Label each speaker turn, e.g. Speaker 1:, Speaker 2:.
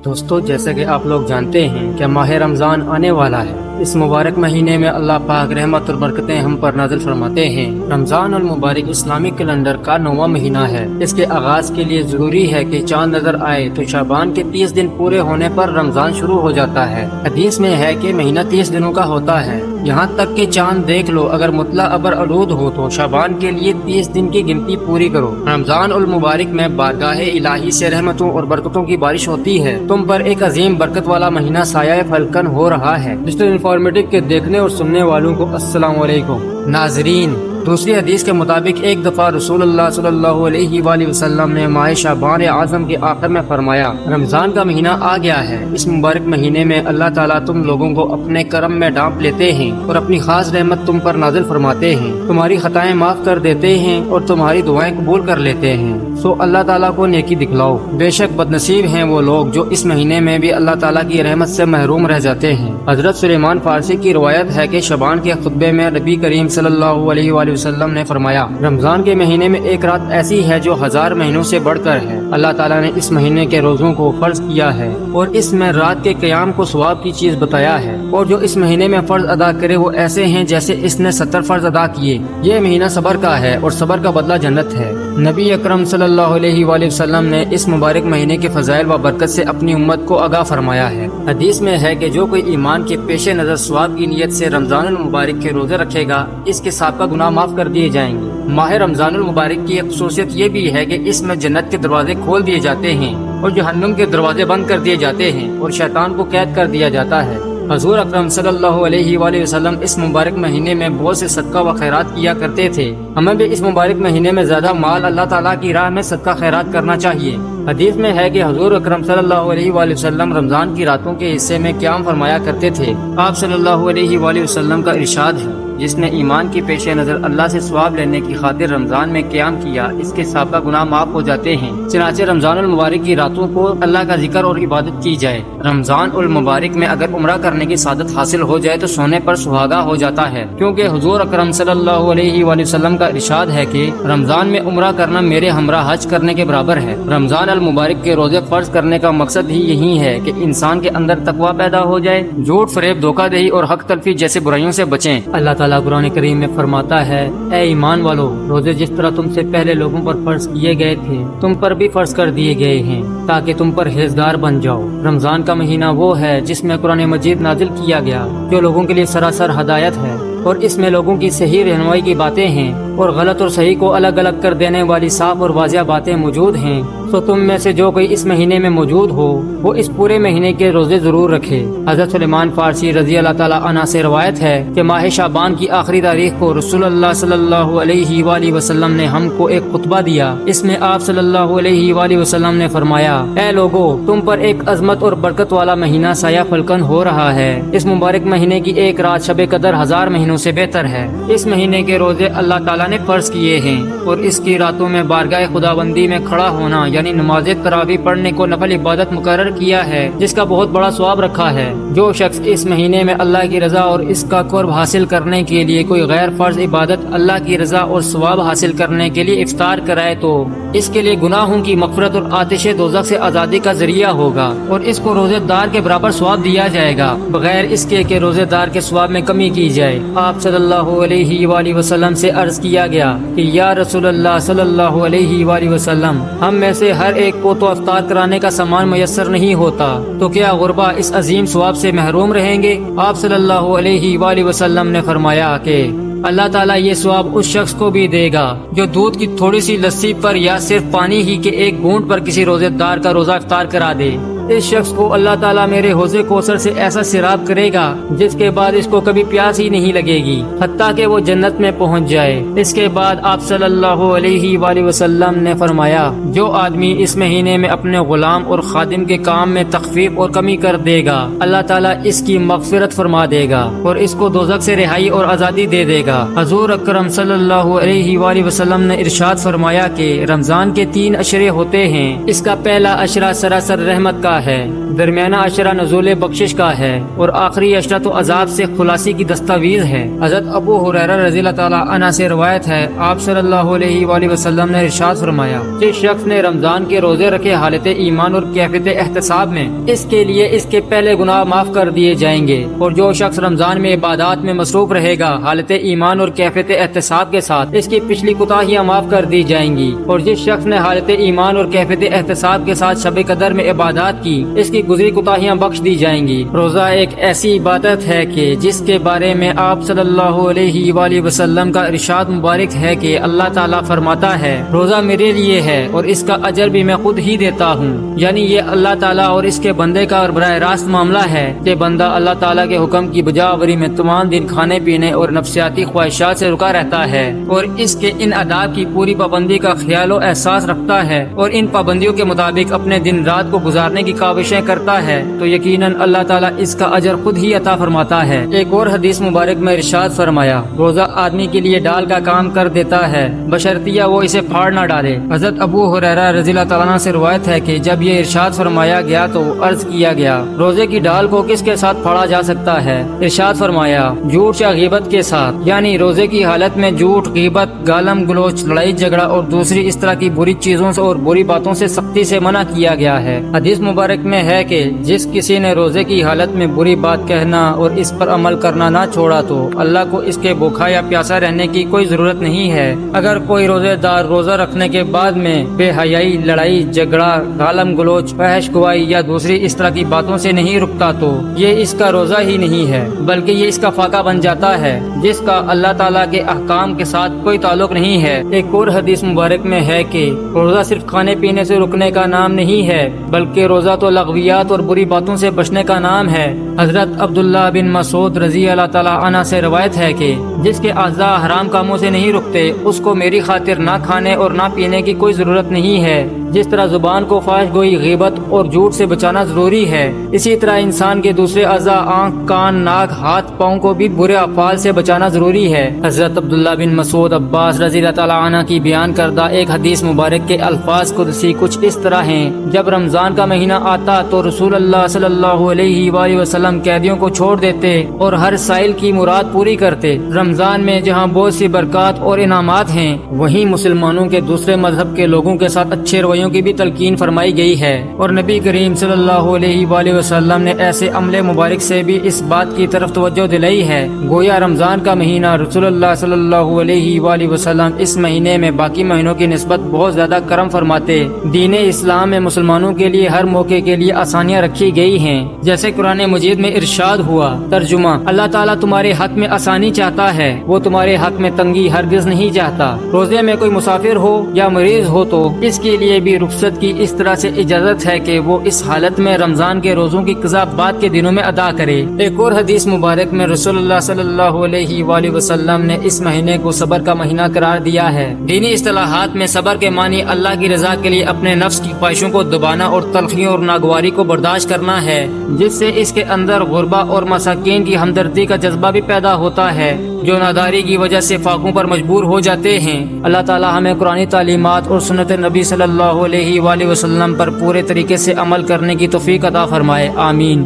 Speaker 1: دوستو، جیسا کہ آپ لوگ جانتے ہیں کہ ماہ رمضان آنے والا ہے۔ اس مبارک مہینے میں اللہ پاک رحمت اور برکتیں ہم پر نازل فرماتے ہیں۔ رمضان المبارک اسلامی کیلنڈر کا 9واں مہینہ ہے۔ اس کے آغاز کے لیے ضروری ہے کہ چاند نظر آئے تو شعبان کے 30 دن پورے ہونے پر رمضان شروع ہو جاتا ہے۔ حدیث میں ہے کہ مہینہ 30 دنوں کا ہوتا ہے، یہاں تک کہ چاند دیکھ لو، اگر مطلع ابر آلود ہو تو شعبان کے لیے 30 دن کی گنتی پوری کرو۔ رمضان المبارک میں بارگاہ الہی سے رحمتوں اور برکتوں کی بارش ہوتی ہے۔ تم پر ایک عظیم برکت والا مہینہ سایہ فلکن ہو رہا ہے۔ ڈیجیٹل انفارمیٹک کے دیکھنے اور سننے والوں کو السلام علیکم۔ ناظرین، دوسری حدیث کے مطابق ایک دفعہ رسول اللہ صلی اللہ علیہ وآلہ وسلم نے ماہ شعبان اعظم کے آخر میں فرمایا، رمضان کا مہینہ آ گیا ہے۔ اس مبارک مہینے میں اللہ تعالیٰ تم لوگوں کو اپنے کرم میں ڈانپ لیتے ہیں اور اپنی خاص رحمت تم پر نازل فرماتے ہیں، تمہاری خطائیں معاف کر دیتے ہیں اور تمہاری دعائیں قبول کر لیتے ہیں۔ سو اللہ تعالیٰ کو نیکی دکھلاؤ۔ بے شک بدنصیب ہیں وہ لوگ جو اس مہینے میں بھی اللہ تعالیٰ کی رحمت سے محروم رہ جاتے ہیں۔ حضرت سلیمان فارسی کی روایت ہے کہ شعبان کے خطبے میں نبی کریم صلی اللہ علیہ وآلہ وسلم نے فرمایا، رمضان کے مہینے میں ایک رات ایسی ہے جو 1000 مہینوں سے بڑھ کر ہے۔ اللہ تعالیٰ نے اس مہینے کے روزوں کو فرض کیا ہے اور اس میں رات کے قیام کو ثواب کی چیز بتایا ہے، اور جو اس مہینے میں فرض ادا کرے وہ ایسے ہیں جیسے اس نے 70 فرض ادا کیے۔ یہ مہینہ صبر کا ہے اور صبر کا بدلہ جنت ہے۔ نبی اکرم صلی اللہ علیہ وآلہ وسلم نے اس مبارک مہینے کے فضائل و برکت سے اپنی امت کو آگاہ فرمایا ہے۔ حدیث میں ہے کہ جو کوئی ایمان کے پیش نظر ثواب کی نیت سے رمضان المبارک کے روزے رکھے گا، اس کے سابقہ گناہ معاف کر دیے جائیں گے۔ ماہ رمضان المبارک کی ایک خصوصیت یہ بھی ہے کہ اس میں جنت کے دروازے کھول دیے جاتے ہیں اور جہنم کے دروازے بند کر دیے جاتے ہیں اور شیطان کو قید کر دیا جاتا ہے۔ حضور اکرم صلی اللہ علیہ وآلہ وسلم اس مبارک مہینے میں بہت سے صدقہ و خیرات کیا کرتے تھے۔ ہمیں بھی اس مبارک مہینے میں زیادہ مال اللہ تعالیٰ کی راہ میں صدقہ خیرات کرنا چاہیے۔ حدیث میں ہے کہ حضور اکرم صلی اللہ علیہ وآلہ وسلم رمضان کی راتوں کے حصے میں قیام فرمایا کرتے تھے۔ آپ صلی اللہ علیہ وآلہ وسلم کا ارشاد ہے، جس نے ایمان کی پیش نظر اللہ سے ثواب لینے کی خاطر رمضان میں قیام کیا، اس کے سابقہ گناہ معاف ہو جاتے ہیں۔ چنانچہ رمضان المبارک کی راتوں کو اللہ کا ذکر اور عبادت کی جائے۔ رمضان المبارک میں اگر عمرہ کرنے کی سعادت حاصل ہو جائے تو سونے پر سہاگا ہو جاتا ہے، کیونکہ حضور اکرم صلی اللہ علیہ وآلہ وسلم کا ارشاد ہے کہ رمضان میں عمرہ کرنا میرے ہمراہ حج کرنے کے برابر ہے۔ رمضان المبارک کے روزے فرض کرنے کا مقصد ہی یہی ہے کہ انسان کے اندر تقویٰ پیدا ہو جائے، جھوٹ فریب دھوکہ دہی اور حق تلفی جیسے برائیوں سے بچیں۔ اللہ تعالیٰ قرآن کریم میں فرماتا ہے، اے ایمان والو، روزے جس طرح تم سے پہلے لوگوں پر فرض کیے گئے تھے تم پر بھی فرض کر دیے گئے ہیں تاکہ تم پرہیزگار بن جاؤ۔ رمضان کا مہینہ وہ ہے جس میں قرآن مجید نازل کیا گیا، جو لوگوں کے لیے سراسر ہدایت ہے، اور اس میں لوگوں کی صحیح رہنمائی کی باتیں ہیں اور غلط اور صحیح کو الگ الگ کر دینے والی صاف اور واضح باتیں موجود ہیں۔ تو تم میں سے جو کوئی اس مہینے میں موجود ہو وہ اس پورے مہینے کے روزے ضرور رکھے۔ حضرت سلیمان فارسی رضی اللہ تعالیٰ عنہ سے روایت ہے کہ ماہ شعبان کی آخری تاریخ کو رسول اللہ صلی اللہ علیہ وآلہ وسلم نے ہم کو ایک خطبہ دیا۔ اس میں آپ صلی اللہ علیہ وآلہ وسلم نے فرمایا، اے لوگو، تم پر ایک عظمت اور برکت والا مہینہ سایہ فلکن ہو رہا ہے۔ اس مبارک مہینے کی ایک رات شب قدر 1000 مہینوں سے بہتر ہے۔ اس مہینے کے روزے اللہ تعالیٰ نے فرض کیے ہیں اور اس کی راتوں میں بارگاہ خداوندی میں کھڑا ہونا یعنی نماز تراویح پڑھنے کو نفل عبادت مقرر کیا ہے، جس کا بہت بڑا ثواب رکھا ہے۔ جو شخص اس مہینے میں اللہ کی رضا اور اس کا قرب حاصل کرنے کے لیے کوئی غیر فرض عبادت اللہ کی رضا اور ثواب حاصل کرنے کے لیے افطار کرائے تو اس کے لیے گناہوں کی مغفرت اور آتش دوزخ سے آزادی کا ذریعہ ہوگا، اور اس کو روزے دار کے برابر ثواب دیا جائے گا، بغیر اس کے کہ روزے دار کے ثواب میں کمی کی جائے۔ آپ صلی اللہ علیہ وآلہ وسلم سے عرض کیا گیا کہ یا رسول اللہ صلی اللہ علیہ وآلہ وسلم، ہم میں سے ہر ایک کو تو افطار کرانے کا سامان میسر نہیں ہوتا، تو کیا غربا اس عظیم ثواب سے محروم رہیں گے؟ آپ صلی اللہ علیہ وآلہ وسلم نے فرمایا کہ اللہ تعالیٰ یہ ثواب اس شخص کو بھی دے گا جو دودھ کی تھوڑی سی لسی پر یا صرف پانی ہی کے ایک بوند پر کسی روزے دار کا روزہ افطار کرا دے۔ اس شخص کو اللہ تعالیٰ میرے حوض کوثر سے ایسا سیراب کرے گا جس کے بعد اس کو کبھی پیاس ہی نہیں لگے گی حتیٰ کہ وہ جنت میں پہنچ جائے۔ اس کے بعد آپ صلی اللہ علیہ وآلہ وسلم نے فرمایا، جو آدمی اس مہینے میں اپنے غلام اور خادم کے کام میں تخفیف اور کمی کر دے گا، اللہ تعالیٰ اس کی مغفرت فرما دے گا اور اس کو دوزخ سے رہائی اور آزادی دے دے گا۔ حضور اکرم صلی اللہ علیہ وآلہ وسلم نے ارشاد فرمایا کہ رمضان کے 3 عشرے ہوتے ہیں۔ اس کا پہلا عشرہ سراسر رحمت کا کا ہے، درمیانہ اشرہ نزول بخشش کا ہے اور آخری اشرہ تو عذاب سے خلاصی کی دستاویز ہے۔ حضرت ابو ہریرہ رضی اللہ تعالیٰ عنہ سے روایت ہے، آپ صلی اللہ علیہ وآلہ وسلم نے ارشاد فرمایا، جس شخص نے رمضان کے روزے رکھے حالت ایمان اور کیفیت احتساب میں، اس کے لیے اس کے پہلے گناہ معاف کر دیے جائیں گے، اور جو شخص رمضان میں عبادات میں مصروف رہے گا حالت ایمان اور کیفیت احتساب کے ساتھ، اس کی پچھلی کوتاہیاں معاف کر دی جائیں گی، اور جس شخص نے حالت ایمان اور کیفیت احتساب کے ساتھ شب قدر میں عبادات کی، اس کی گزری کوتاہیاں بخش دی جائیں گی۔ روزہ ایک ایسی عبادت ہے کہ جس کے بارے میں آپ صلی اللہ علیہ وآلہ وسلم کا ارشاد مبارک ہے کہ اللہ تعالیٰ فرماتا ہے، روزہ میرے لیے ہے اور اس کا اجر بھی میں خود ہی دیتا ہوں۔ یعنی یہ اللہ تعالیٰ اور اس کے بندے کا اور براہ راست معاملہ ہے کہ بندہ اللہ تعالیٰ کے حکم کی بجاوری میں تمام دن کھانے پینے اور نفسیاتی خواہشات سے رکا رہتا ہے اور اس کے ان آداب کی پوری پابندی کا خیال و احساس رکھتا ہے اور ان پابندیوں کے مطابق اپنے دن رات کو گزارنے کی کاوشیں کرتا ہے، تو یقیناً اللہ تعالیٰ اس کا اجر خود ہی عطا فرماتا ہے۔ ایک اور حدیث مبارک میں ارشاد فرمایا، روزہ آدمی کے لیے ڈال کا کام کر دیتا ہے بشرطیہ وہ اسے پھاڑ نہ ڈالے۔ حضرت ابو ہریرہ رضی اللہ تعالیٰ عنہ سے روایت ہے کہ جب یہ ارشاد فرمایا گیا تو عرض کیا گیا، روزے کی ڈال کو کس کے ساتھ پھاڑا جا سکتا ہے؟ ارشاد فرمایا، جھوٹ یا غیبت کے ساتھ، یعنی روزے کی حالت میں جھوٹ، غیبت، گالم گلوچ، لڑائی جھگڑا اور دوسری اس طرح کی بری چیزوں سے اور بری باتوں سے سختی سے منع کیا گیا ہے۔ حدیث مبارک میں ہے کہ جس کسی نے روزے کی حالت میں بری بات کہنا اور اس پر عمل کرنا نہ چھوڑا تو اللہ کو اس کے بھوکا یا پیاسا رہنے کی کوئی ضرورت نہیں ہے۔ اگر کوئی روزے دار روزہ رکھنے کے بعد میں بے حیائی، لڑائی جھگڑا، گالم گلوچ، فحش گوائی یا دوسری اس طرح کی باتوں سے نہیں رکتا تو یہ اس کا روزہ ہی نہیں ہے، بلکہ یہ اس کا فاقہ بن جاتا ہے جس کا اللہ تعالیٰ کے احکام کے ساتھ کوئی تعلق نہیں ہے۔ ایک اور حدیث مبارک میں ہے کہ روزہ صرف کھانے پینے سے رکنے کا نام نہیں ہے، بلکہ روزہ تو لغویات اور بری باتوں سے بچنے کا نام ہے۔ حضرت عبداللہ بن مسعود رضی اللہ تعالیٰ عنہ سے روایت ہے کہ جس کے اعضاء حرام کاموں سے نہیں رکتے، اس کو میری خاطر نہ کھانے اور نہ پینے کی کوئی ضرورت نہیں ہے۔ جس طرح زبان کو فحش گوئی، غیبت اور جھوٹ سے بچانا ضروری ہے، اسی طرح انسان کے دوسرے اعضاء آنکھ، کان، ناک، ہاتھ، پاؤں کو بھی برے افعال سے بچانا ضروری ہے۔ حضرت عبداللہ بن مسعود عباس رضی اللہ تعالیٰ عنہ کی بیان کردہ ایک حدیث مبارک کے الفاظ قدسی کچھ اس طرح ہیں، جب رمضان کا مہینہ آتا تو رسول اللہ صلی اللہ علیہ وآلہ وسلم قیدیوں کو چھوڑ دیتے اور ہر سائل کی مراد پوری کرتے۔ رمضان میں جہاں بہت سی برکات اور انعامات ہیں، وہیں مسلمانوں کے دوسرے مذہب کے لوگوں کے ساتھ اچھے رویوں کی بھی تلقین فرمائی گئی ہے، اور نبی کریم صلی اللہ علیہ وآلہ وسلم نے ایسے عمل مبارک سے بھی اس بات کی طرف توجہ دلائی ہے، گویا رمضان کا مہینہ رسول اللہ صلی اللہ علیہ وآلہ وسلم اس مہینے میں باقی مہینوں کی نسبت بہت زیادہ کرم فرماتے۔ دین اسلام میں مسلمانوں کے لیے ہر موقع کے لیے آسانیاں رکھی گئی ہیں، جیسے قرآن مجید میں ارشاد ہوا، ترجمہ، اللہ تعالیٰ تمہارے حق میں آسانی چاہتا ہے، وہ تمہارے حق میں تنگی ہرگز نہیں چاہتا۔ روزے میں کوئی مسافر ہو یا مریض ہو تو اس کے لیے بھی رخصت کی اس طرح سے اجازت ہے کہ وہ اس حالت میں رمضان کے روزوں کی قضا بعد کے دنوں میں ادا کرے۔ ایک اور حدیث مبارک میں رسول اللہ صلی اللہ علیہ وآلہ وسلم نے اس مہینے کو صبر کا مہینہ قرار دیا ہے۔ دینی اصطلاحات میں صبر کے معنی اللہ کی رضا کے لیے اپنے نفس کی خواہشوں کو دبانا اور تلخیوں اور ناگواری کو برداشت کرنا ہے، جس سے اس کے اندر غربا اور مساکین کی ہمدردی کا جذبہ بھی پیدا ہوتا ہے، جو ناداری کی وجہ سے فاقوں پر مجبور ہو جاتے ہیں۔ اللہ تعالی ہمیں قرآنی تعلیمات اور سنت نبی صلی اللہ علیہ وآلہ وسلم پر پورے طریقے سے عمل کرنے کی توفیق عطا فرمائے، آمین۔